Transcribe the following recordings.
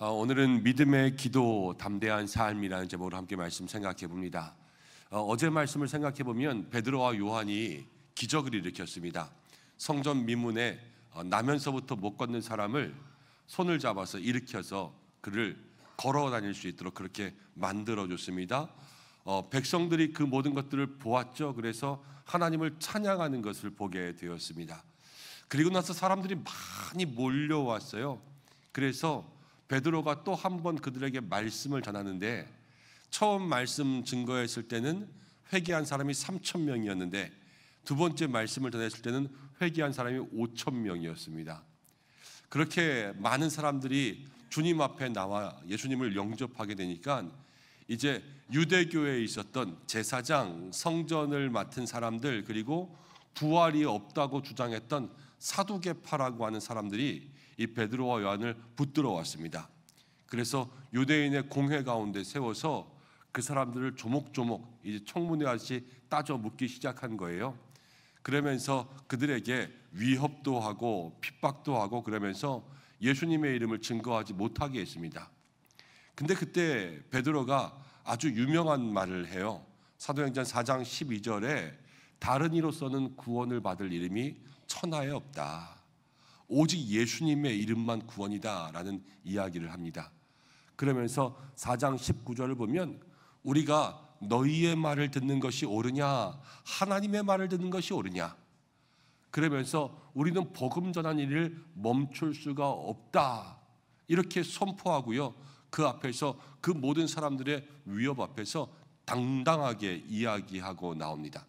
오늘은 믿음의 기도 담대한 삶이라는 제목으로 함께 말씀 생각해 봅니다. 어제 말씀을 생각해 보면 베드로와 요한이 기적을 일으켰습니다. 성전 미문에 나면서부터 못 걷는 사람을 손을 잡아서 일으켜서 그를 걸어 다닐 수 있도록 그렇게 만들어 줬습니다. 백성들이 그 모든 것들을 보았죠. 그래서 하나님을 찬양하는 것을 보게 되었습니다. 그리고 나서 사람들이 많이 몰려왔어요. 그래서 베드로가 또 한 번 그들에게 말씀을 전하는데, 처음 말씀 증거했을 때는 회개한 사람이 3,000명이었는데 두 번째 말씀을 전했을 때는 회개한 사람이 5,000명이었습니다. 그렇게 많은 사람들이 주님 앞에 나와 예수님을 영접하게 되니까 이제 유대교회에 있었던 제사장, 성전을 맡은 사람들, 그리고 부활이 없다고 주장했던 사두개파라고 하는 사람들이 이 베드로와 요한을 붙들어 왔습니다. 그래서 유대인의 공회 가운데 세워서 그 사람들을 조목조목 이제 청문회 하듯이 따져 묻기 시작한 거예요. 그러면서 그들에게 위협도 하고 핍박도 하고 그러면서 예수님의 이름을 증거하지 못하게 했습니다. 근데 그때 베드로가 아주 유명한 말을 해요. 사도행전 4장 12절에 다른 이로서는 구원을 받을 이름이 천하에 없다. 오직 예수님의 이름만 구원이다 라는 이야기를 합니다. 그러면서 4장 19절을 보면 우리가 너희의 말을 듣는 것이 옳으냐 하나님의 말을 듣는 것이 옳으냐, 그러면서 우리는 복음 전하는 일을 멈출 수가 없다 이렇게 선포하고요. 그 앞에서 그 모든 사람들의 위협 앞에서 당당하게 이야기하고 나옵니다.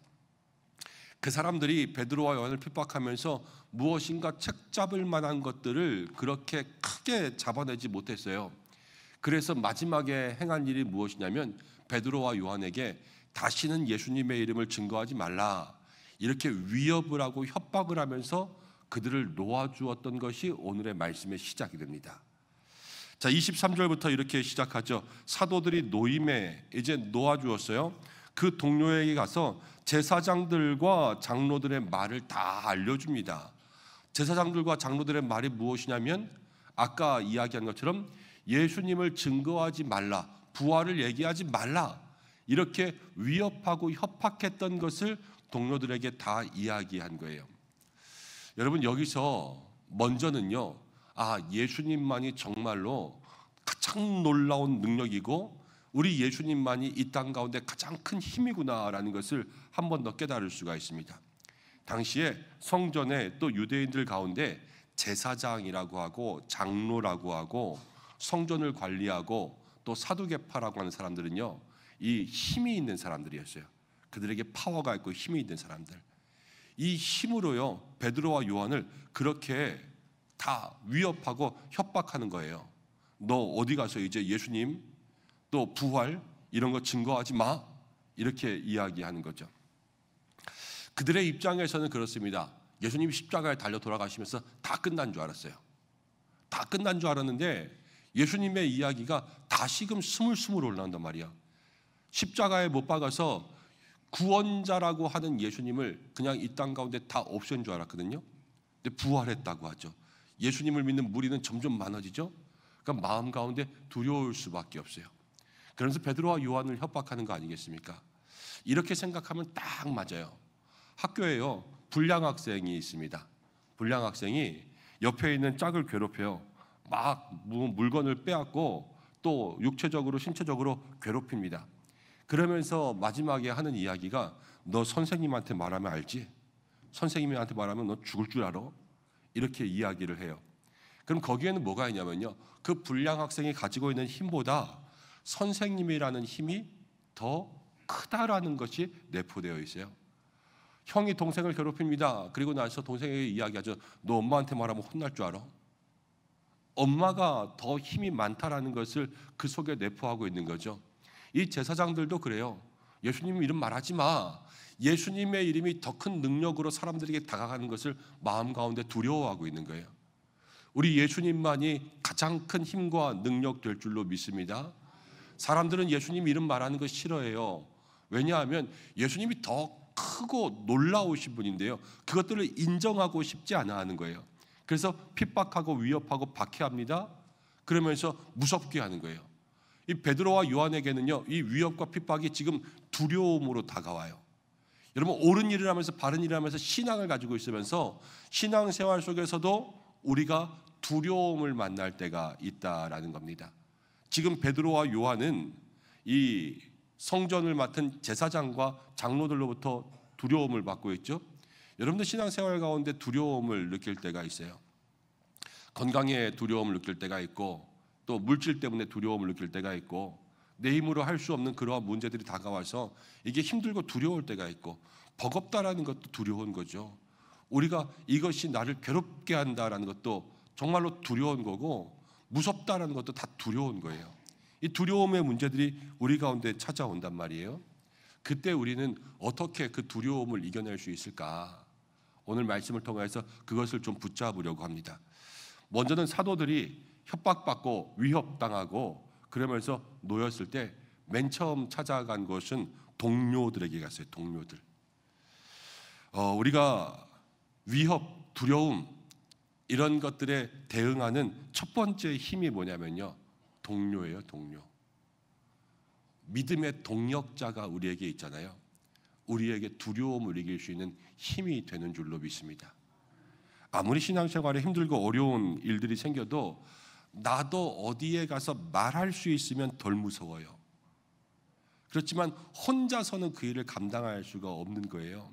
그 사람들이 베드로와 요한을 핍박하면서 무엇인가 책잡을 만한 것들을 그렇게 크게 잡아내지 못했어요. 그래서 마지막에 행한 일이 무엇이냐면 베드로와 요한에게 다시는 예수님의 이름을 증거하지 말라 이렇게 위협을 하고 협박을 하면서 그들을 놓아주었던 것이 오늘의 말씀의 시작이 됩니다. 자, 23절부터 이렇게 시작하죠. 사도들이 노임에 이제 놓아주었어요. 그 동료에게 가서 제사장들과 장로들의 말을 다 알려줍니다. 제사장들과 장로들의 말이 무엇이냐면 아까 이야기한 것처럼 예수님을 증거하지 말라, 부활을 얘기하지 말라 이렇게 위협하고 협박했던 것을 동료들에게 다 이야기한 거예요. 여러분, 여기서 먼저는요, 예수님만이 정말로 가장 놀라운 능력이고 우리 예수님만이 이 땅 가운데 가장 큰 힘이구나라는 것을 한 번 더 깨달을 수가 있습니다. 당시에 성전에 또 유대인들 가운데 제사장이라고 하고 장로라고 하고 성전을 관리하고 또 사두개파라고 하는 사람들은요, 이 힘이 있는 사람들이었어요. 그들에게 파워가 있고 힘이 있는 사람들. 이 힘으로요 베드로와 요한을 그렇게 다 위협하고 협박하는 거예요. 너 어디 가서 이제 예수님 또 부활 이런 거 증거하지 마 이렇게 이야기하는 거죠. 그들의 입장에서는 그렇습니다. 예수님 십자가에 달려 돌아가시면서 다 끝난 줄 알았어요. 다 끝난 줄 알았는데 예수님의 이야기가 다시금 스물스물 올라온단 말이야. 십자가에 못 박아서 구원자라고 하는 예수님을 그냥 이 땅 가운데 다 없앤 줄 알았거든요. 근데 부활했다고 하죠. 예수님을 믿는 무리는 점점 많아지죠. 그러니까 마음 가운데 두려울 수밖에 없어요. 그러면서 베드로와 요한을 협박하는 거 아니겠습니까? 이렇게 생각하면 딱 맞아요. 학교에요 불량 학생이 있습니다. 불량 학생이 옆에 있는 짝을 괴롭혀요. 막 물건을 빼앗고 또 육체적으로 신체적으로 괴롭힙니다. 그러면서 마지막에 하는 이야기가 너 선생님한테 말하면 알지? 선생님한테 말하면 너 죽을 줄 알아? 이렇게 이야기를 해요. 그럼 거기에는 뭐가 있냐면요, 그 불량 학생이 가지고 있는 힘보다 선생님이라는 힘이 더 크다라는 것이 내포되어 있어요. 형이 동생을 괴롭힙니다. 그리고 나서 동생에게 이야기하죠. 너 엄마한테 말하면 혼날 줄 알아? 엄마가 더 힘이 많다라는 것을 그 속에 내포하고 있는 거죠. 이 제사장들도 그래요. 예수님 이름 말하지 마. 예수님의 이름이 더 큰 능력으로 사람들에게 다가가는 것을 마음 가운데 두려워하고 있는 거예요. 우리 예수님만이 가장 큰 힘과 능력 될 줄로 믿습니다. 사람들은 예수님 이름 말하는 거 싫어해요. 왜냐하면 예수님이 더 크고 놀라우신 분인데요, 그것들을 인정하고 싶지 않아 하는 거예요. 그래서 핍박하고 위협하고 박해합니다. 그러면서 무섭게 하는 거예요. 이 베드로와 요한에게는요, 이 위협과 핍박이 지금 두려움으로 다가와요. 여러분, 옳은 일을 하면서 바른 일을 하면서 신앙을 가지고 있으면서 신앙생활 속에서도 우리가 두려움을 만날 때가 있다라는 겁니다. 지금 베드로와 요한은 이 성전을 맡은 제사장과 장로들로부터 두려움을 받고 있죠. 여러분들 신앙생활 가운데 두려움을 느낄 때가 있어요. 건강에 두려움을 느낄 때가 있고, 또 물질 때문에 두려움을 느낄 때가 있고, 내 힘으로 할 수 없는 그러한 문제들이 다가와서 이게 힘들고 두려울 때가 있고, 버겁다라는 것도 두려운 거죠. 우리가 이것이 나를 괴롭게 한다라는 것도 정말로 두려운 거고, 무섭다라는 것도 다 두려운 거예요. 이 두려움의 문제들이 우리 가운데 찾아온단 말이에요. 그때 우리는 어떻게 그 두려움을 이겨낼 수 있을까? 오늘 말씀을 통해서 그것을 좀 붙잡으려고 합니다. 먼저는 사도들이 협박받고 위협당하고 그러면서 놓였을 때 맨 처음 찾아간 것은 동료들에게 갔어요. 동료들. 우리가 위협, 두려움 이런 것들에 대응하는 첫 번째 힘이 뭐냐면요, 동료예요. 동료. 믿음의 동력자가 우리에게 있잖아요. 우리에게 두려움을 이길 수 있는 힘이 되는 줄로 믿습니다. 아무리 신앙생활에 힘들고 어려운 일들이 생겨도 나도 어디에 가서 말할 수 있으면 덜 무서워요. 그렇지만 혼자서는 그 일을 감당할 수가 없는 거예요.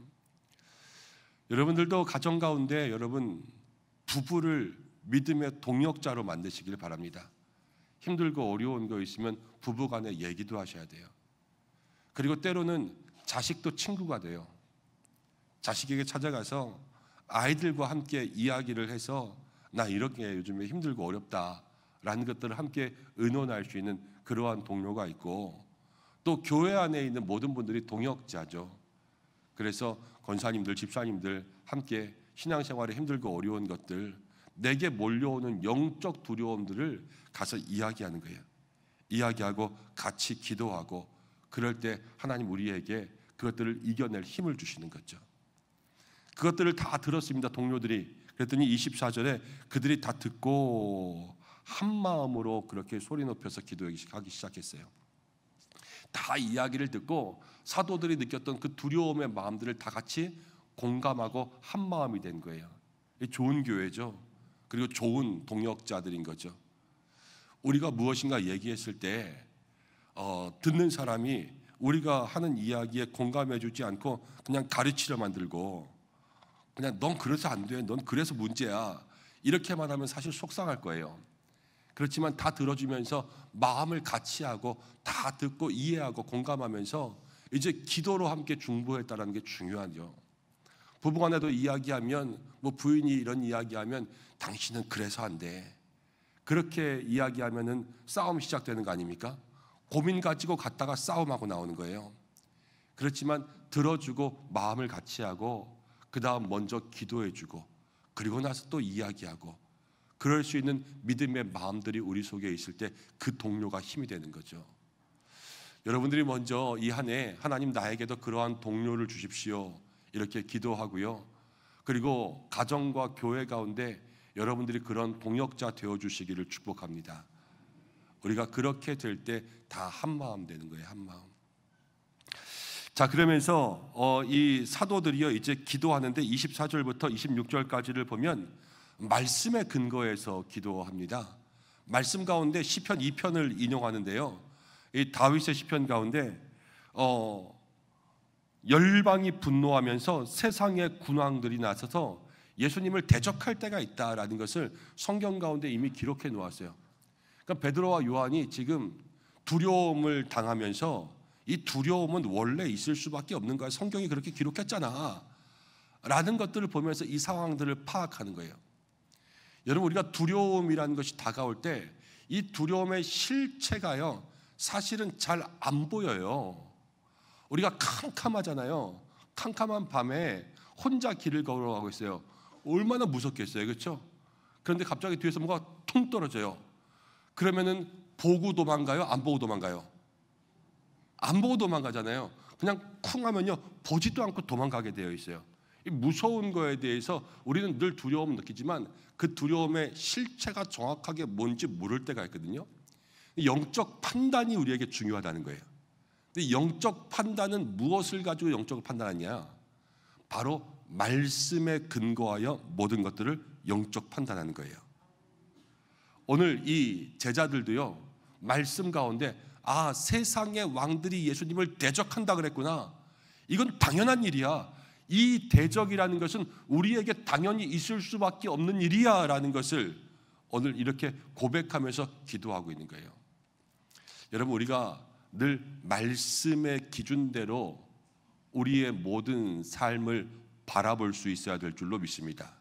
여러분들도 가정 가운데 여러분 부부를 믿음의 동역자로 만드시길 바랍니다. 힘들고 어려운 거 있으면 부부 간에 얘기도 하셔야 돼요. 그리고 때로는 자식도 친구가 돼요. 자식에게 찾아가서 아이들과 함께 이야기를 해서 나 이렇게 요즘에 힘들고 어렵다라는 것들을 함께 의논할 수 있는 그러한 동료가 있고, 또 교회 안에 있는 모든 분들이 동역자죠. 그래서 권사님들, 집사님들 함께 신앙생활에 힘들고 어려운 것들, 내게 몰려오는 영적 두려움들을 가서 이야기하는 거예요. 이야기하고 같이 기도하고, 그럴 때 하나님 우리에게 그것들을 이겨낼 힘을 주시는 거죠. 그것들을 다 들었습니다, 동료들이. 그랬더니 24절에 그들이 다 듣고 한 마음으로 그렇게 소리 높여서 기도하기 시작했어요. 다 이야기를 듣고 사도들이 느꼈던 그 두려움의 마음들을 다 같이 공감하고 한 마음이 된 거예요. 좋은 교회죠. 그리고 좋은 동역자들인 거죠. 우리가 무엇인가 얘기했을 때 듣는 사람이 우리가 하는 이야기에 공감해 주지 않고 그냥 가르치려 만들고, 그냥 넌 그래서 안 돼, 넌 그래서 문제야, 이렇게만 하면 사실 속상할 거예요. 그렇지만 다 들어주면서 마음을 같이 하고 다 듣고 이해하고 공감하면서 이제 기도로 함께 중보했다는 게 중요하죠. 부부간에도 이야기하면, 뭐 부인이 이런 이야기하면 당신은 그래서 안 돼, 그렇게 이야기하면은 싸움 시작되는 거 아닙니까? 고민 가지고 갔다가 싸움하고 나오는 거예요. 그렇지만 들어주고 마음을 같이 하고 그 다음 먼저 기도해주고 그리고 나서 또 이야기하고, 그럴 수 있는 믿음의 마음들이 우리 속에 있을 때 그 동료가 힘이 되는 거죠. 여러분들이 먼저 이 한 해 하나님 나에게도 그러한 동료를 주십시오 이렇게 기도하고요. 그리고 가정과 교회 가운데 여러분들이 그런 동역자 되어주시기를 축복합니다. 우리가 그렇게 될 때 다 한마음 되는 거예요. 한마음. 자, 그러면서 이 사도들이요 이제 기도하는데 24절부터 26절까지를 보면 말씀에 근거해서 기도합니다. 말씀 가운데 시편 2편을 인용하는데요, 이 다윗의 시편 가운데 열방이 분노하면서 세상의 군왕들이 나서서 예수님을 대적할 때가 있다라는 것을 성경 가운데 이미 기록해 놓았어요. 그러니까 베드로와 요한이 지금 두려움을 당하면서 이 두려움은 원래 있을 수밖에 없는 거야, 성경이 그렇게 기록했잖아 라는 것들을 보면서 이 상황들을 파악하는 거예요. 여러분, 우리가 두려움이라는 것이 다가올 때 이 두려움의 실체가요 사실은 잘 안 보여요. 우리가 캄캄하잖아요. 캄캄한 밤에 혼자 길을 걸어가고 있어요. 얼마나 무섭겠어요, 그렇죠? 그런데 갑자기 뒤에서 뭐가 퉁 떨어져요. 그러면은 보고 도망가요? 안 보고 도망가요? 안 보고 도망가잖아요. 그냥 쿵 하면요 보지도 않고 도망가게 되어 있어요. 이 무서운 거에 대해서 우리는 늘 두려움을 느끼지만 그 두려움의 실체가 정확하게 뭔지 모를 때가 있거든요. 영적 판단이 우리에게 중요하다는 거예요. 근데 영적 판단은 무엇을 가지고 영적으로 판단하냐? 바로 말씀에 근거하여 모든 것들을 영적 판단하는 거예요. 오늘 이 제자들도요, 말씀 가운데 세상의 왕들이 예수님을 대적한다 그랬구나. 이건 당연한 일이야. 이 대적이라는 것은 우리에게 당연히 있을 수밖에 없는 일이야 라는 것을 오늘 이렇게 고백하면서 기도하고 있는 거예요. 여러분, 우리가 늘 말씀의 기준대로 우리의 모든 삶을 바라볼 수 있어야 될 줄로 믿습니다.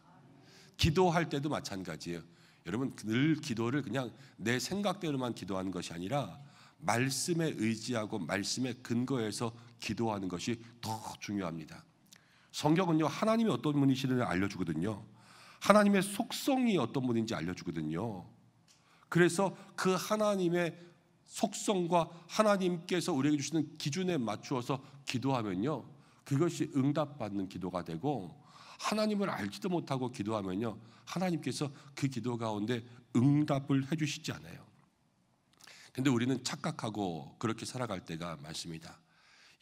기도할 때도 마찬가지예요. 여러분, 늘 기도를 그냥 내 생각대로만 기도하는 것이 아니라 말씀에 의지하고 말씀의 근거에서 기도하는 것이 더 중요합니다. 성경은요, 하나님이 어떤 분이시는지 알려주거든요. 하나님의 속성이 어떤 분인지 알려주거든요. 그래서 그 하나님의 속성과 하나님께서 우리에게 주시는 기준에 맞추어서 기도하면요, 그것이 응답받는 기도가 되고, 하나님을 알지도 못하고 기도하면요, 하나님께서 그 기도 가운데 응답을 해주시지 않아요. 근데 우리는 착각하고 그렇게 살아갈 때가 많습니다.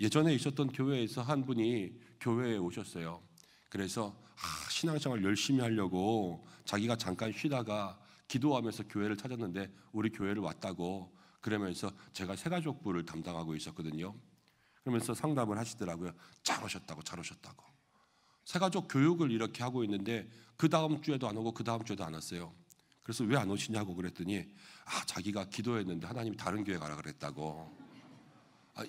예전에 있었던 교회에서 한 분이 교회에 오셨어요. 그래서 신앙생활 열심히 하려고 자기가 잠깐 쉬다가 기도하면서 교회를 찾았는데 우리 교회를 왔다고, 그러면서 제가 새가족부를 담당하고 있었거든요. 그러면서 상담을 하시더라고요. 잘 오셨다고. 새가족 교육을 이렇게 하고 있는데 그 다음 주에도 안 오고 그 다음 주에도 안 왔어요. 그래서 왜 안 오시냐고 그랬더니 자기가 기도했는데 하나님이 다른 교회 가라 그랬다고.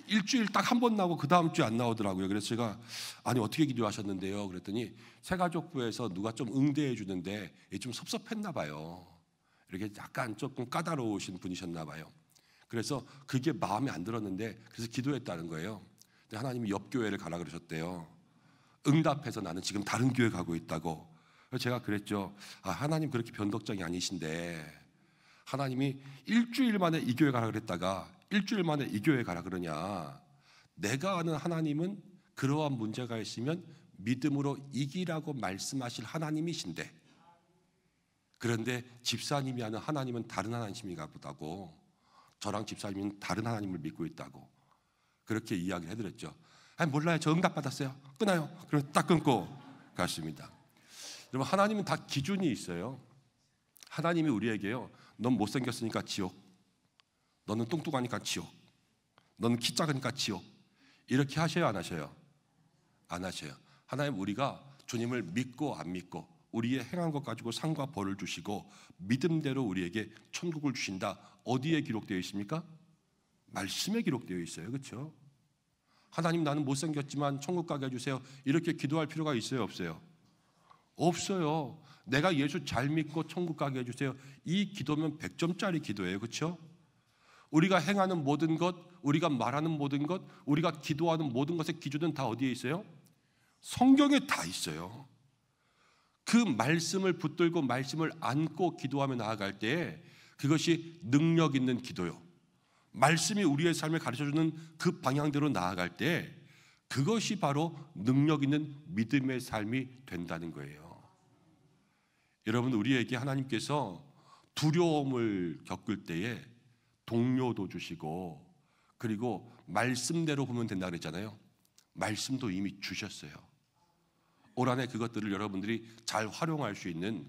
일주일 딱 한 번 나오고 그 다음 주에 안 나오더라고요. 그래서 제가 어떻게 기도하셨는데요? 그랬더니 새가족부에서 누가 좀 응대해 주는데 좀 섭섭했나 봐요. 이렇게 약간 조금 까다로우신 분이셨나 봐요. 그래서 그게 마음에 안 들었는데 그래서 기도했다는 거예요. 근데 하나님이 옆 교회를 가라 그러셨대요. 응답해서 나는 지금 다른 교회 가고 있다고. 그래서 제가 그랬죠. 하나님 그렇게 변덕장이 아니신데 하나님이 일주일 만에 이 교회 가라 그랬다가 일주일 만에 이 교회 가라 그러냐. 내가 아는 하나님은 그러한 문제가 있으면 믿음으로 이기라고 말씀하실 하나님이신데, 그런데 집사님이 아는 하나님은 다른 하나님인가 보다고, 저랑 집사님은 다른 하나님을 믿고 있다고 그렇게 이야기를 해드렸죠. 몰라요. 저 응답받았어요. 끊어요. 그럼 딱 끊고 갔습니다. 여러분, 하나님은 다 기준이 있어요. 하나님이 우리에게요, 넌 못생겼으니까 지옥, 너는 뚱뚱하니까 지옥, 너는 키 작으니까 지옥, 이렇게 하셔요, 안 하셔요? 안 하셔요. 하나님, 우리가 주님을 믿고 안 믿고 우리의 행한 것 가지고 상과 벌을 주시고 믿음대로 우리에게 천국을 주신다. 어디에 기록되어 있습니까? 말씀에 기록되어 있어요. 그렇죠? 하나님, 나는 못생겼지만 천국 가게 해주세요. 이렇게 기도할 필요가 있어요, 없어요? 없어요. 내가 예수 잘 믿고 천국 가게 해주세요. 이 기도면 100점짜리 기도예요. 그렇죠? 우리가 행하는 모든 것, 우리가 말하는 모든 것, 우리가 기도하는 모든 것의 기준은 다 어디에 있어요? 성경에 다 있어요. 그 말씀을 붙들고 말씀을 안고 기도하며 나아갈 때 그것이 능력 있는 기도요. 말씀이 우리의 삶을 가르쳐주는 그 방향대로 나아갈 때 그것이 바로 능력 있는 믿음의 삶이 된다는 거예요. 여러분, 우리에게 하나님께서 두려움을 겪을 때에 동료도 주시고, 그리고 말씀대로 보면 된다 그랬잖아요. 말씀도 이미 주셨어요. 올 한해 그것들을 여러분들이 잘 활용할 수 있는,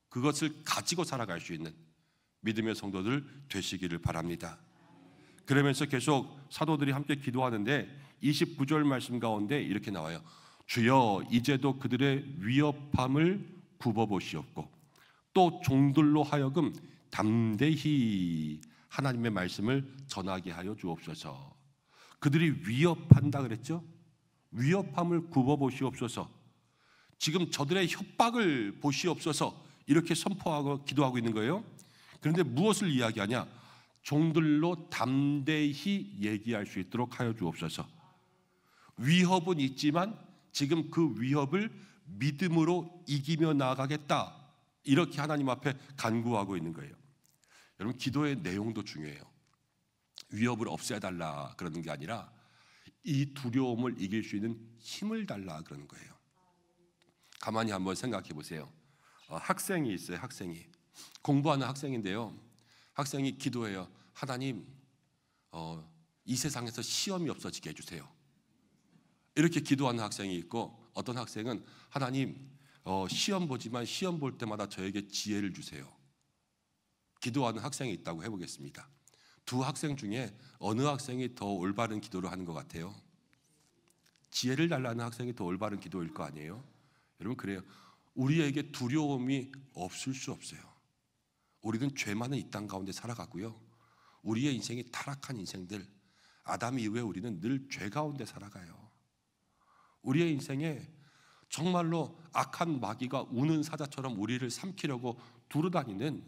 그것을 가지고 살아갈 수 있는 믿음의 성도들 되시기를 바랍니다. 그러면서 계속 사도들이 함께 기도하는데 29절 말씀 가운데 이렇게 나와요. 주여, 이제도 그들의 위협함을 굽어보시옵고 또 종들로 하여금 담대히 하나님의 말씀을 전하게 하여 주옵소서. 그들이 위협한다 그랬죠? 위협함을 굽어보시옵소서. 지금 저들의 협박을 보시옵소서, 이렇게 선포하고 기도하고 있는 거예요. 그런데 무엇을 이야기하냐? 종들로 담대히 얘기할 수 있도록 하여 주옵소서. 위협은 있지만 지금 그 위협을 믿음으로 이기며 나아가겠다, 이렇게 하나님 앞에 간구하고 있는 거예요. 여러분, 기도의 내용도 중요해요. 위협을 없애달라 그러는 게 아니라 이 두려움을 이길 수 있는 힘을 달라 그러는 거예요. 가만히 한번 생각해 보세요. 학생이 있어요. 학생이 공부하는 학생인데요. 학생이 기도해요. 하나님, 이 세상에서 시험이 없어지게 해주세요. 이렇게 기도하는 학생이 있고, 어떤 학생은 하나님, 시험 보지만 시험 볼 때마다 저에게 지혜를 주세요. 기도하는 학생이 있다고 해보겠습니다. 두 학생 중에 어느 학생이 더 올바른 기도를 하는 것 같아요? 지혜를 달라는 학생이 더 올바른 기도일 거 아니에요? 여러분, 그래요. 우리에게 두려움이 없을 수 없어요. 우리는 죄 많은 이 땅 가운데 살아가고요. 우리의 인생이 타락한 인생들, 아담 이후에 우리는 늘 죄 가운데 살아가요. 우리의 인생에 정말로 악한 마귀가 우는 사자처럼 우리를 삼키려고 두루다니는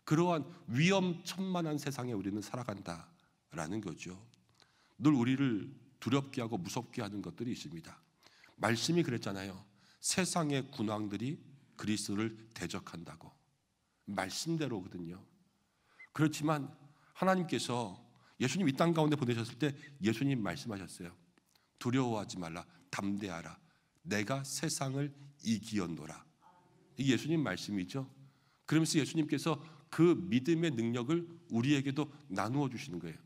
그러한 위험천만한 세상에 우리는 살아간다라는 거죠. 늘 우리를 두렵게 하고 무섭게 하는 것들이 있습니다. 말씀이 그랬잖아요. 세상의 군왕들이 그리스도를 대적한다고. 말씀대로거든요. 그렇지만 하나님께서 예수님 이 땅 가운데 보내셨을 때 예수님 말씀하셨어요. 두려워하지 말라, 담대하라, 내가 세상을 이기었노라. 이게 예수님 말씀이죠. 그러면서 예수님께서 그 믿음의 능력을 우리에게도 나누어 주시는 거예요.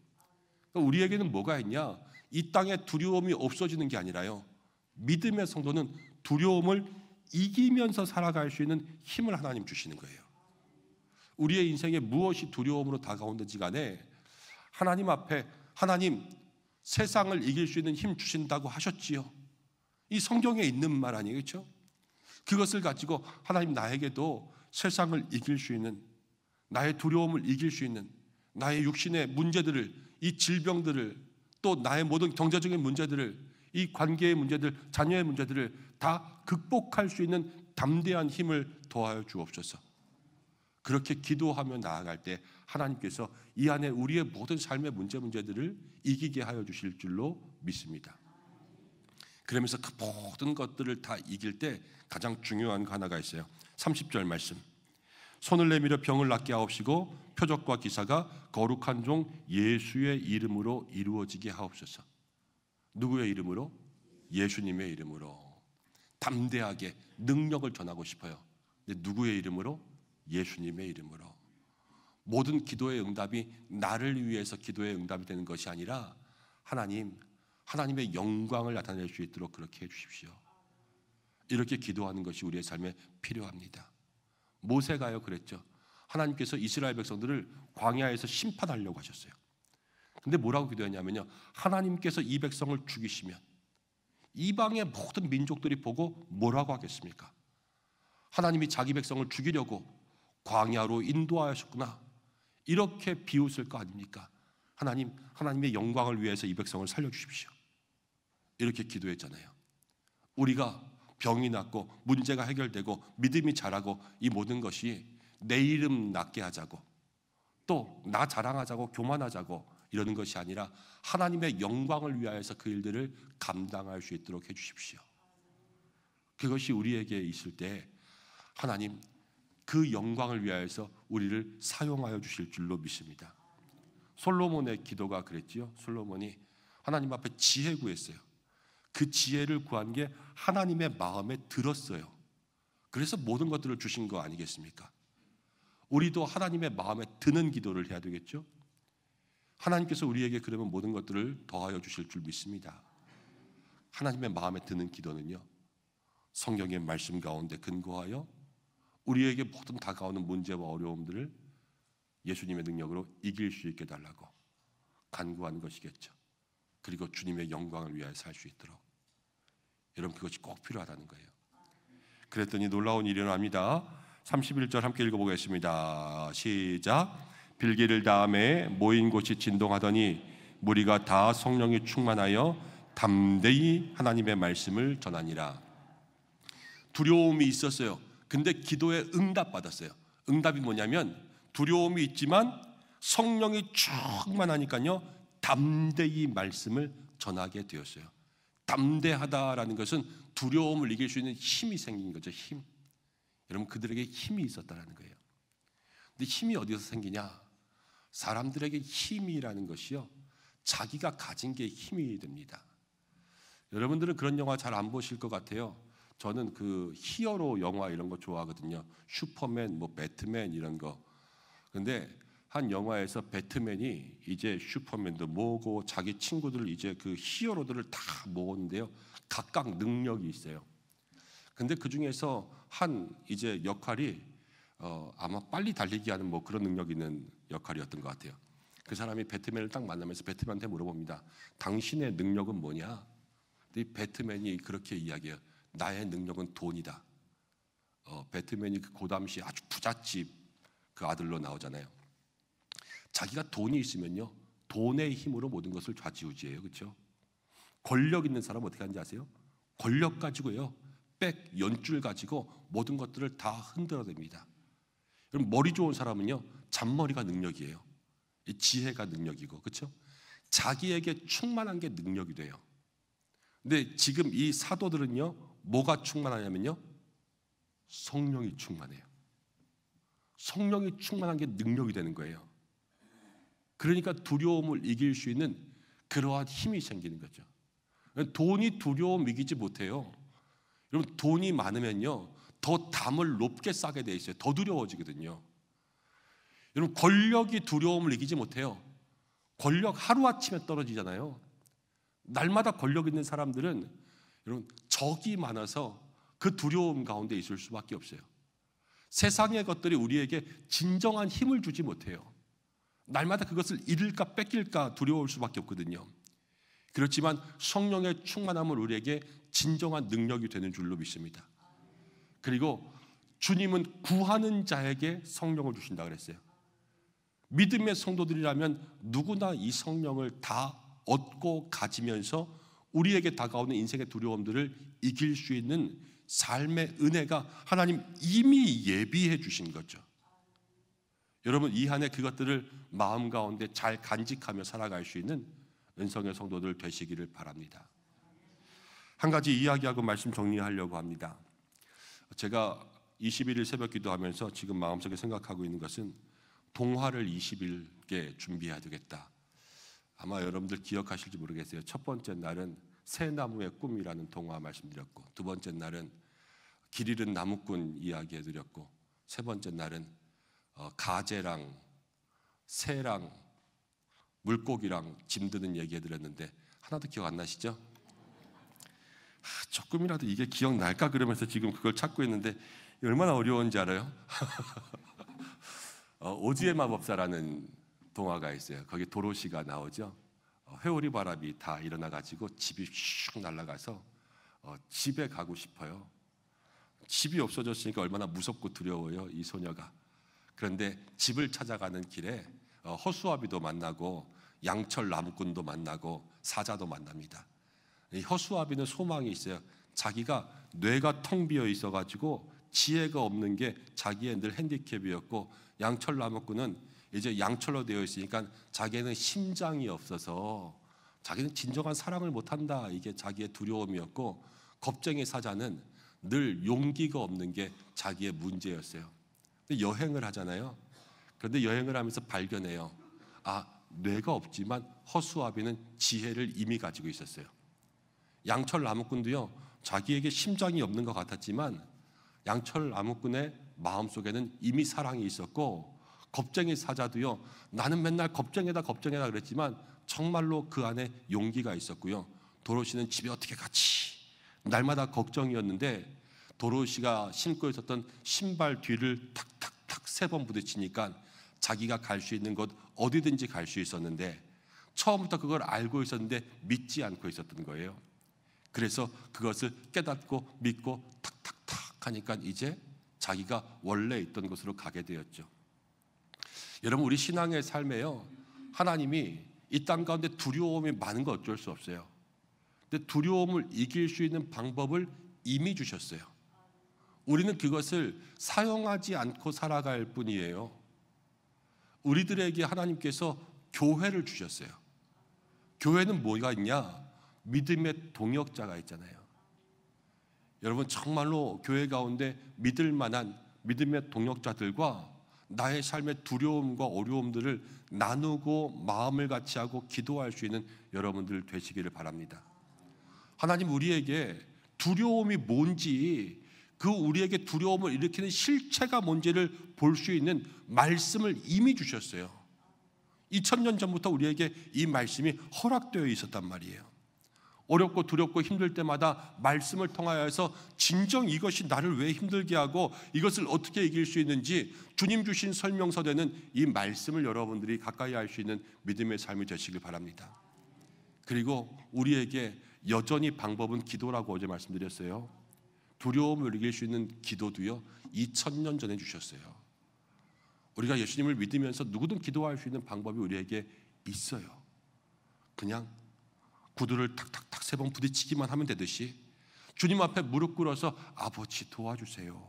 그러니까 우리에게는 뭐가 있냐? 이 땅에 두려움이 없어지는 게 아니라요, 믿음의 성도는 두려움을 이기면서 살아갈 수 있는 힘을 하나님 주시는 거예요. 우리의 인생에 무엇이 두려움으로 다가오는지 간에 하나님 앞에, 하나님 세상을 이길 수 있는 힘 주신다고 하셨지요. 이 성경에 있는 말 아니에요, 그렇죠? 그것을 가지고 하나님, 나에게도 세상을 이길 수 있는, 나의 두려움을 이길 수 있는, 나의 육신의 문제들을, 이 질병들을, 또 나의 모든 경제적인 문제들을, 이 관계의 문제들, 자녀의 문제들을 다 극복할 수 있는 담대한 힘을 더하여 주옵소서. 그렇게 기도하며 나아갈 때 하나님께서 이 안에 우리의 모든 삶의 문제들을 이기게 하여 주실 줄로 믿습니다. 그러면서 그 모든 것들을 다 이길 때 가장 중요한 거 하나가 있어요. 30절 말씀. 손을 내밀어 병을 낫게 하옵시고 표적과 기사가 거룩한 종 예수의 이름으로 이루어지게 하옵소서. 누구의 이름으로? 예수님의 이름으로. 담대하게 능력을 전하고 싶어요. 근데 누구의 이름으로? 예수님의 이름으로. 모든 기도의 응답이 나를 위해서 기도의 응답이 되는 것이 아니라 하나님의 영광을 나타낼 수 있도록 그렇게 해주십시오. 이렇게 기도하는 것이 우리의 삶에 필요합니다. 모세가요 그랬죠. 하나님께서 이스라엘 백성들을 광야에서 심판하려고 하셨어요. 근데 뭐라고 기도했냐면요, 하나님께서 이 백성을 죽이시면 이방의 모든 민족들이 보고 뭐라고 하겠습니까? 하나님이 자기 백성을 죽이려고 광야로 인도하셨구나, 이렇게 비웃을 거 아닙니까? 하나님의 영광을 위해서 이 백성을 살려주십시오. 이렇게 기도했잖아요. 우리가 병이 낫고 문제가 해결되고 믿음이 자라고 이 모든 것이 내 이름 낫게 하자고, 또 나 자랑하자고 교만하자고 이러는 것이 아니라 하나님의 영광을 위하여서 그 일들을 감당할 수 있도록 해주십시오. 그것이 우리에게 있을 때 하나님 그 영광을 위하여서 우리를 사용하여 주실 줄로 믿습니다. 솔로몬의 기도가 그랬지요. 솔로몬이 하나님 앞에 지혜 구했어요. 그 지혜를 구한 게 하나님의 마음에 들었어요. 그래서 모든 것들을 주신 거 아니겠습니까? 우리도 하나님의 마음에 드는 기도를 해야 되겠죠. 하나님께서 우리에게 그러면 모든 것들을 더하여 주실 줄 믿습니다. 하나님의 마음에 드는 기도는요, 성경의 말씀 가운데 근거하여 우리에게 모든 다가오는 문제와 어려움들을 예수님의 능력으로 이길 수 있게 달라고 간구하는 것이겠죠. 그리고 주님의 영광을 위하여 살 수 있도록. 여러분, 그것이 꼭 필요하다는 거예요. 그랬더니 놀라운 일이 일어납니다. 31절 함께 읽어보겠습니다. 시작. 빌기를 다음에 모인 곳이 진동하더니 무리가 다 성령이 충만하여 담대히 하나님의 말씀을 전하니라. 두려움이 있었어요. 근데 기도에 응답받았어요. 응답이 뭐냐면 두려움이 있지만 성령이 충만하니까요, 담대히 말씀을 전하게 되었어요. 담대하다라는 것은 두려움을 이길 수 있는 힘이 생긴 거죠. 힘. 여러분, 그들에게 힘이 있었다라는 거예요. 근데 힘이 어디서 생기냐? 사람들에게 힘이라는 것이요, 자기가 가진 게 힘이 됩니다. 여러분들은 그런 영화 잘 안 보실 것 같아요. 저는 그 히어로 영화 이런 거 좋아하거든요. 슈퍼맨, 뭐 배트맨 이런 거. 근데 한 영화에서 배트맨이 이제 슈퍼맨도 모으고 자기 친구들 이제 그 히어로들을 다 모으는데요. 각각 능력이 있어요. 근데 그 중에서 한 이제 역할이 아마 빨리 달리기 하는 뭐 그런 능력 있는 역할이었던 것 같아요. 그 사람이 배트맨을 딱 만나면서 배트맨한테 물어봅니다. 당신의 능력은 뭐냐? 근데 배트맨이 그렇게 이야기해요. 나의 능력은 돈이다. 배트맨이 그 고담시 아주 부잣집 그 아들로 나오잖아요. 자기가 돈이 있으면요, 돈의 힘으로 모든 것을 좌지우지해요. 그렇죠? 권력 있는 사람 어떻게 하는지 아세요? 권력 가지고요, 연줄 가지고 모든 것들을 다 흔들어댑니다. 그럼 머리 좋은 사람은요, 잔머리가 능력이에요. 지혜가 능력이고, 그렇죠? 자기에게 충만한 게 능력이 돼요. 근데 지금 이 사도들은요, 뭐가 충만하냐면요, 성령이 충만해요. 성령이 충만한 게 능력이 되는 거예요. 그러니까 두려움을 이길 수 있는 그러한 힘이 생기는 거죠. 돈이 두려움 이기지 못해요. 여러분, 돈이 많으면요, 더 담을 높게 싸게 돼 있어요. 더 두려워지거든요. 여러분, 권력이 두려움을 이기지 못해요. 권력 하루아침에 떨어지잖아요. 날마다 권력 있는 사람들은 여러분, 적이 많아서 그 두려움 가운데 있을 수밖에 없어요. 세상의 것들이 우리에게 진정한 힘을 주지 못해요. 날마다 그것을 잃을까 뺏길까 두려울 수밖에 없거든요. 그렇지만 성령의 충만함은 우리에게 진정한 능력이 되는 줄로 믿습니다. 그리고 주님은 구하는 자에게 성령을 주신다 그랬어요. 믿음의 성도들이라면 누구나 이 성령을 다 얻고 가지면서 우리에게 다가오는 인생의 두려움들을 이길 수 있는 삶의 은혜가 하나님 이미 예비해 주신 거죠. 여러분, 이 한 해 그것들을 마음 가운데 잘 간직하며 살아갈 수 있는 은성의 성도들 되시기를 바랍니다. 한 가지 이야기하고 말씀 정리하려고 합니다. 제가 21일 새벽 기도하면서 지금 마음속에 생각하고 있는 것은 동화를 20일께 준비해야 되겠다. 아마 여러분들 기억하실지 모르겠어요. 첫 번째 날은 새나무의 꿈이라는 동화 말씀드렸고, 두 번째 날은 길 잃은 나무꾼 이야기해드렸고, 세 번째 날은 가재랑 새랑 물고기랑 짐 드는 얘기해드렸는데 하나도 기억 안 나시죠? 조금이라도 이게 기억날까 그러면서 지금 그걸 찾고 있는데 얼마나 어려운지 알아요? 오즈의 마법사라는 동화가 있어요. 거기 도로시가 나오죠. 회오리 바람이 다 일어나가지고 집이 슉 날아가서 집에 가고 싶어요. 집이 없어졌으니까 얼마나 무섭고 두려워요, 이 소녀가. 그런데 집을 찾아가는 길에 허수아비도 만나고 양철 나무꾼도 만나고 사자도 만납니다. 이 허수아비는 소망이 있어요. 자기가 뇌가 텅 비어 있어가지고 지혜가 없는 게 자기의 늘 핸디캡이었고, 양철 나무꾼은 이제 양철로 되어 있으니까 자기는 심장이 없어서 자기는 진정한 사랑을 못한다, 이게 자기의 두려움이었고, 겁쟁이 사자는 늘 용기가 없는 게 자기의 문제였어요. 근데 여행을 하잖아요. 그런데 여행을 하면서 발견해요. 뇌가 없지만 허수아비는 지혜를 이미 가지고 있었어요. 양철 나무꾼도요, 자기에게 심장이 없는 것 같았지만 양철 나무꾼의 마음속에는 이미 사랑이 있었고, 겁쟁이 사자도요, 나는 맨날 겁쟁이다 그랬지만 정말로 그 안에 용기가 있었고요. 도로시는 집에 어떻게 갔지? 날마다 걱정이었는데 도로시가 신고 있었던 신발 뒤를 탁탁탁 3번 부딪히니까 자기가 갈 수 있는 곳 어디든지 갈 수 있었는데, 처음부터 그걸 알고 있었는데 믿지 않고 있었던 거예요. 그래서 그것을 깨닫고 믿고 탁탁탁 하니까 이제 자기가 원래 있던 곳으로 가게 되었죠. 여러분, 우리 신앙의 삶에요, 하나님이 이 땅 가운데 두려움이 많은 거 어쩔 수 없어요. 근데 두려움을 이길 수 있는 방법을 이미 주셨어요. 우리는 그것을 사용하지 않고 살아갈 뿐이에요. 우리들에게 하나님께서 교회를 주셨어요. 교회는 뭐가 있냐? 믿음의 동역자가 있잖아요. 여러분, 정말로 교회 가운데 믿을 만한 믿음의 동역자들과 나의 삶의 두려움과 어려움들을 나누고 마음을 같이 하고 기도할 수 있는 여러분들 되시기를 바랍니다. 하나님 우리에게 두려움이 뭔지, 그 우리에게 두려움을 일으키는 실체가 뭔지를 볼 수 있는 말씀을 이미 주셨어요. 2000년 전부터 우리에게 이 말씀이 허락되어 있었단 말이에요. 어렵고 두렵고 힘들 때마다 말씀을 통하여서 진정 이것이 나를 왜 힘들게 하고 이것을 어떻게 이길 수 있는지 주님 주신 설명서 되는 이 말씀을 여러분들이 가까이 할 수 있는 믿음의 삶이 되시길 바랍니다. 그리고 우리에게 여전히 방법은 기도라고 어제 말씀드렸어요. 두려움을 이길 수 있는 기도도요 2000년 전에 주셨어요. 우리가 예수님을 믿으면서 누구든 기도할 수 있는 방법이 우리에게 있어요. 그냥 구두를 탁탁탁 3번 부딪히기만 하면 되듯이 주님 앞에 무릎 꿇어서 아버지 도와주세요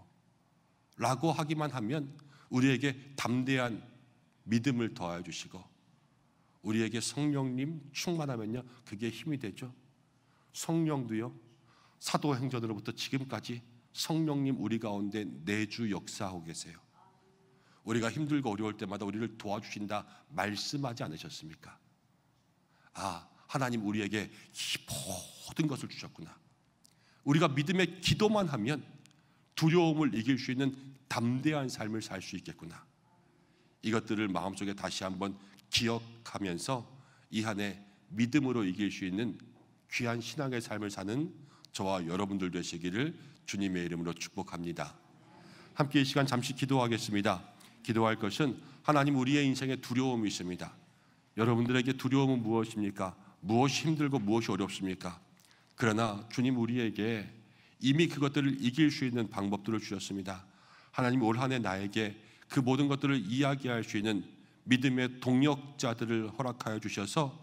라고 하기만 하면 우리에게 담대한 믿음을 더하여 주시고, 우리에게 성령님 충만하면요 그게 힘이 되죠. 성령도요 사도행전으로부터 지금까지 성령님 우리 가운데 내주 역사하고 계세요. 우리가 힘들고 어려울 때마다 우리를 도와주신다 말씀하지 않으셨습니까? 하나님 우리에게 이 모든 것을 주셨구나. 우리가 믿음의 기도만 하면 두려움을 이길 수 있는 담대한 삶을 살 수 있겠구나. 이것들을 마음속에 다시 한번 기억하면서 이 한 해 믿음으로 이길 수 있는 귀한 신앙의 삶을 사는 저와 여러분들 되시기를 주님의 이름으로 축복합니다. 함께 이 시간 잠시 기도하겠습니다. 기도할 것은 하나님 우리의 인생에 두려움이 있습니다. 여러분들에게 두려움은 무엇입니까? 무엇이 힘들고 무엇이 어렵습니까? 그러나 주님 우리에게 이미 그것들을 이길 수 있는 방법들을 주셨습니다. 하나님 올 한 해 나에게 그 모든 것들을 이야기할 수 있는 믿음의 동역자들을 허락하여 주셔서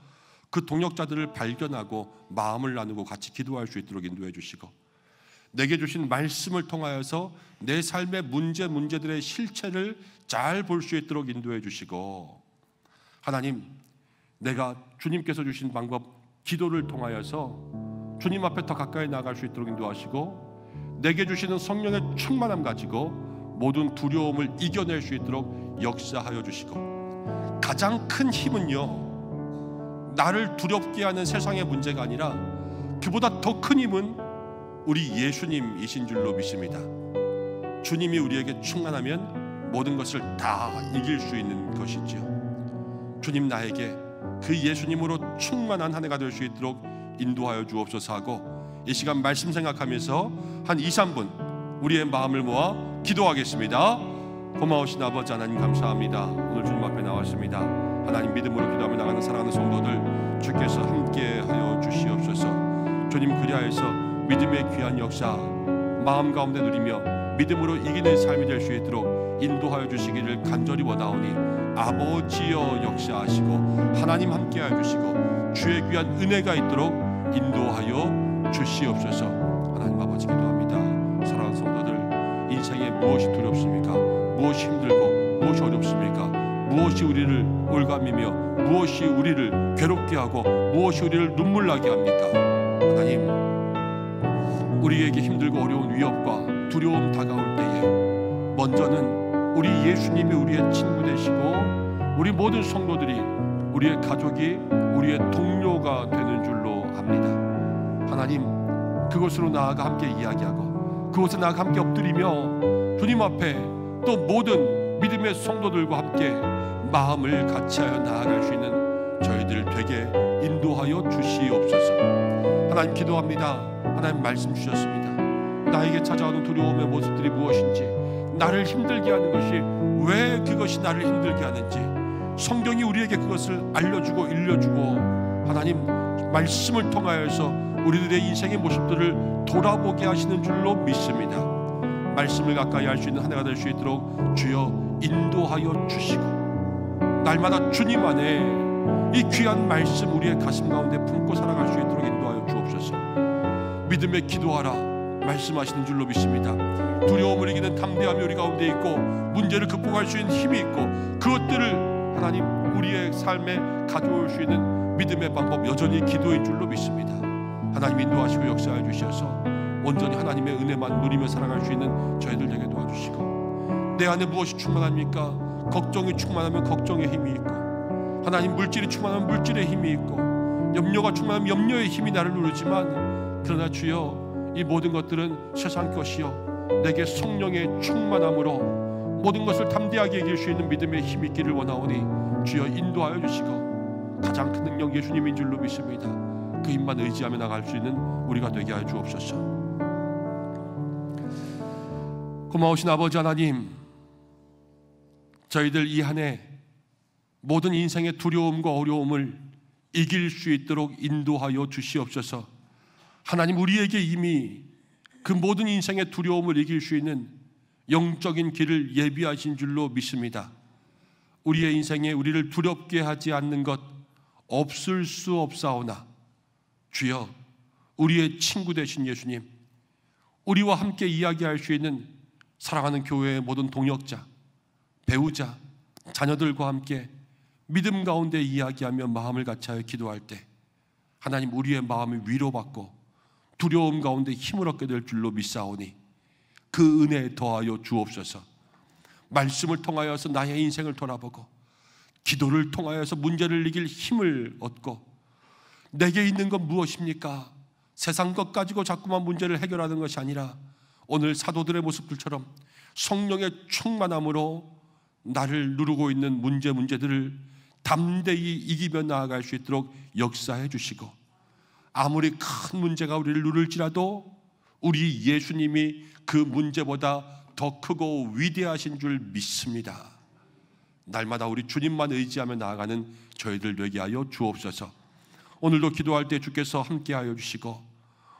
그 동역자들을 발견하고 마음을 나누고 같이 기도할 수 있도록 인도해 주시고, 내게 주신 말씀을 통하여서 내 삶의 문제들의 실체를 잘 볼 수 있도록 인도해 주시고, 하나님 내가 주님께서 주신 방법 기도를 통하여서 주님 앞에 더 가까이 나아갈 수 있도록 인도하시고, 내게 주시는 성령의 충만함 가지고 모든 두려움을 이겨낼 수 있도록 역사하여 주시고, 가장 큰 힘은요 나를 두렵게 하는 세상의 문제가 아니라 그보다 더 큰 힘은 우리 예수님이신 줄로 믿습니다. 주님이 우리에게 충만하면 모든 것을 다 이길 수 있는 것이지요. 주님 나에게 그 예수님으로 충만한 한 해가 될 수 있도록 인도하여 주옵소서 하고, 이 시간 말씀 생각하면서 한 2-3분 우리의 마음을 모아 기도하겠습니다. 고마우신 아버지 하나님 감사합니다. 오늘 주님 앞에 나왔습니다. 하나님 믿음으로 기도하며 나가는 사랑하는 성도들 주께서 함께하여 주시옵소서. 주님 그리하여서 믿음의 귀한 역사 마음 가운데 누리며 믿음으로 이기는 삶이 될 수 있도록 인도하여 주시기를 간절히 원하오니, 아버지여 역사하시고 하나님 함께하여 주시고 주의 귀한 은혜가 있도록 인도하여 주시옵소서. 하나님 아버지 기도합니다. 사랑하는 성도들, 인생에 무엇이 두렵습니까? 무엇이 힘들고 무엇이 어렵습니까? 무엇이 우리를 올가미며 무엇이 우리를 괴롭게 하고 무엇이 우리를 눈물 나게 합니까? 하나님 우리에게 힘들고 어려운 위협과 두려움 다가올 때에 먼저는 우리 예수님이 우리의 친구 되시고 우리 모든 성도들이 우리의 가족이 우리의 동료가 되는 줄로 압니다. 하나님 그곳으로 나아가 함께 이야기하고 그곳에 나아가 함께 엎드리며 주님 앞에 또 모든 믿음의 성도들과 함께 마음을 같이하여 나아갈 수 있는 저희들 되게 인도하여 주시옵소서. 하나님 기도합니다. 하나님 말씀 주셨습니다. 나에게 찾아오는 두려움의 모습들이 무엇인지, 나를 힘들게 하는 것이 왜 그것이 나를 힘들게 하는지 성경이 우리에게 그것을 알려주고 일러주고, 하나님 말씀을 통하여서 우리들의 인생의 모습들을 돌아보게 하시는 줄로 믿습니다. 말씀을 가까이 할 수 있는 한 해가 될 수 있도록 주여 인도하여 주시고, 날마다 주님 안에 이 귀한 말씀 우리의 가슴 가운데 품고 살아갈 수 있도록 인도하여 주옵소서. 믿음에 기도하라 말씀하시는 줄로 믿습니다. 두려움을 이기는 담대함이 우리 가운데 있고 문제를 극복할 수 있는 힘이 있고, 그것들을 하나님 우리의 삶에 가져올 수 있는 믿음의 방법 여전히 기도인 줄로 믿습니다. 하나님 인도하시고 역사해 주셔서 온전히 하나님의 은혜만 누리며 살아갈 수 있는 저희들 되게 도와주시고, 내 안에 무엇이 충만합니까? 걱정이 충만하면 걱정의 힘이 있고, 하나님 물질이 충만하면 물질의 힘이 있고, 염려가 충만하면 염려의 힘이 나를 누르지만, 그러나 주여 이 모든 것들은 세상 것이요 내게 성령의 충만함으로 모든 것을 담대하게 이길 수 있는 믿음의 힘이 있기를 원하오니 주여 인도하여 주시고 가장 큰 능력 예수님인 줄로 믿습니다. 그 힘만 의지하며 나갈 수 있는 우리가 되게 하여 주옵소서. 고마우신 아버지 하나님, 저희들 이 한 해 모든 인생의 두려움과 어려움을 이길 수 있도록 인도하여 주시옵소서. 하나님, 우리에게 이미 그 모든 인생의 두려움을 이길 수 있는 영적인 길을 예비하신 줄로 믿습니다. 우리의 인생에 우리를 두렵게 하지 않는 것 없을 수 없사오나 주여, 우리의 친구 되신 예수님, 우리와 함께 이야기할 수 있는 사랑하는 교회의 모든 동역자, 배우자, 자녀들과 함께 믿음 가운데 이야기하며 마음을 같이하여 기도할 때 하나님, 우리의 마음이 위로받고 두려움 가운데 힘을 얻게 될 줄로 믿사오니 그 은혜에 더하여 주옵소서. 말씀을 통하여서 나의 인생을 돌아보고 기도를 통하여서 문제를 이길 힘을 얻고 내게 있는 건 무엇입니까? 세상 것 가지고 자꾸만 문제를 해결하는 것이 아니라 오늘 사도들의 모습들처럼 성령의 충만함으로 나를 누르고 있는 문제들을 담대히 이기며 나아갈 수 있도록 역사해 주시고, 아무리 큰 문제가 우리를 누를지라도 우리 예수님이 그 문제보다 더 크고 위대하신 줄 믿습니다. 날마다 우리 주님만 의지하며 나아가는 저희들 되게 하여 주옵소서. 오늘도 기도할 때 주께서 함께하여 주시고,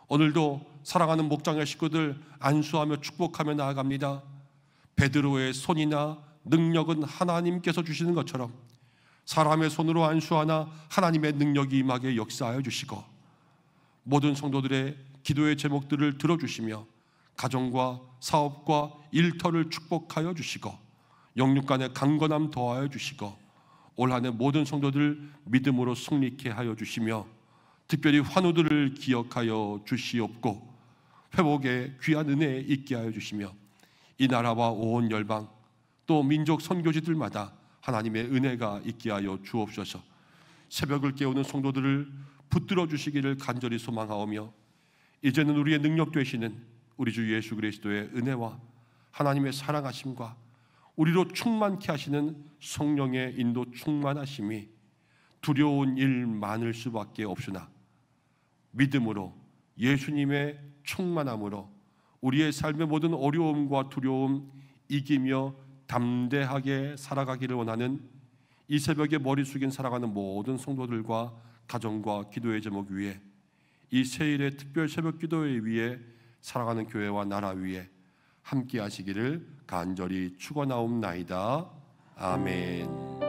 오늘도 사랑하는 목장의 식구들 안수하며 축복하며 나아갑니다. 베드로의 손이나 능력은 하나님께서 주시는 것처럼 사람의 손으로 안수하나 하나님의 능력이 임하게 역사하여 주시고, 모든 성도들의 기도의 제목들을 들어주시며 가정과 사업과 일터를 축복하여 주시고 영육 간의 강건함 더하여 주시고 올 한 해 모든 성도들 믿음으로 승리케 하여 주시며 특별히 환우들을 기억하여 주시옵고 회복의 귀한 은혜 있게 하여 주시며 이 나라와 온 열방 또 민족 선교지들마다 하나님의 은혜가 있게 하여 주옵소서. 새벽을 깨우는 성도들을 붙들어 주시기를 간절히 소망하오며 이제는 우리의 능력 되시는 우리 주 예수 그리스도의 은혜와 하나님의 사랑하심과 우리로 충만케 하시는 성령의 인도 충만하심이 두려운 일 많을 수밖에 없으나 믿음으로 예수님의 충만함으로 우리의 삶의 모든 어려움과 두려움 이기며 담대하게 살아가기를 원하는 이 새벽에 머리 숙인 살아가는 모든 성도들과 가정과 기도의 제목 위에 이 세일의 특별 새벽 기도회 위에 살아가는 교회와 나라 위에 함께 하시기를 간절히 축원하옵나이다. 아멘.